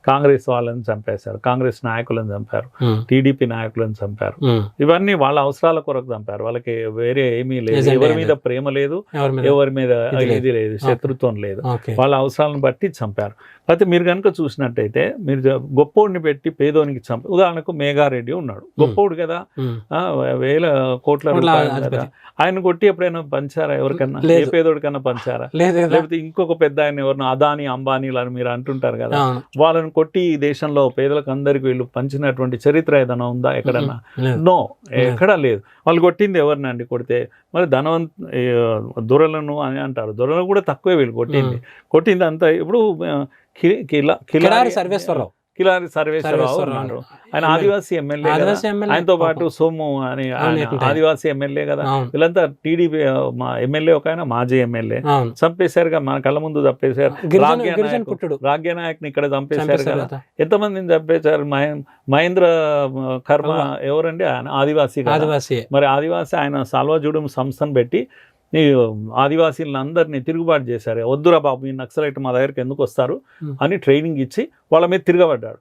కాంగ్రెస్ వాళ్ళని చంపేశారు, కాంగ్రెస్ నాయకులను చంపారు, టీడీపీ నాయకులను చంపారు. ఇవన్నీ వాళ్ళ అవసరాల కొరకు చంపారు. వాళ్ళకి వేరే ఏమీ లేదు, ఎవరి మీద ప్రేమ లేదు, ఎవరి మీద ఇది లేదు, శత్రుత్వం లేదు, వాళ్ళ అవసరాలను బట్టి చంపారు. అయితే మీరు కనుక చూసినట్టయితే మీరు గొప్పోడిని పెట్టి పేదోనికి ఉదాహరణకు మేఘారెడ్డి ఉన్నాడు, గొప్పోడు కదా, వేల కోట్ల రూపాయలు కదా, ఆయన కొట్టి ఎప్పుడైనా పంచారా ఎవరికన్నా? ఏ పేదోడికన్నా పంచారా? లేకపోతే ఇంకొక పెద్ద ఆయన ఎవరినో అదాని అంబానీ అని మీరు అంటుంటారు కదా, వాళ్ళని కొట్టి ఈ దేశంలో పేదలకు అందరికి వీళ్ళు పంచినటువంటి చరిత్ర ఏదైనా ఉందా ఎక్కడన్నా? నో, ఎక్కడా లేదు. వాళ్ళు కొట్టింది ఎవరినండి? కొడితే మరి దొరలను అని అంటారు, దొరలను కూడా తక్కువే వీళ్ళు కొట్టింది అంతా. ఇప్పుడు కిలారి సర్వేశ్వరరావు ఉన్నారు, ఆయన ఆదివాసీ ఎమ్మెల్యే, ఆయనతో పాటు సోము అని ఆదివాసీ ఎమ్మెల్యే కదా. వీళ్ళంతా టీడీపీ ఎమ్మెల్యే, ఒక ఆయన మాజీ ఎమ్మెల్యే చంపేశారు కదా, మన కళ్ళ ముందు చంపేశారు. రాగ్యనాయక్ ని ఇక్కడ చంపేశారు కదా, ఎంతమందిని చంపేశారు? మహేంద్ర కర్మ ఎవరండి? ఆయన ఆదివాసీ. మరి ఆదివాసీ ఆయన సాల్వాజుడు సంస్థను పెట్టి ఈ ఆదివాసీలను అందరినీ తిరుగుబాటు చేశారు. వద్దురా బాబు, ఈ నక్సలైట్ మా దగ్గరికి ఎందుకు వస్తారు అని ట్రైనింగ్ ఇచ్చి వాళ్ళ మీద తిరగబడ్డాడు.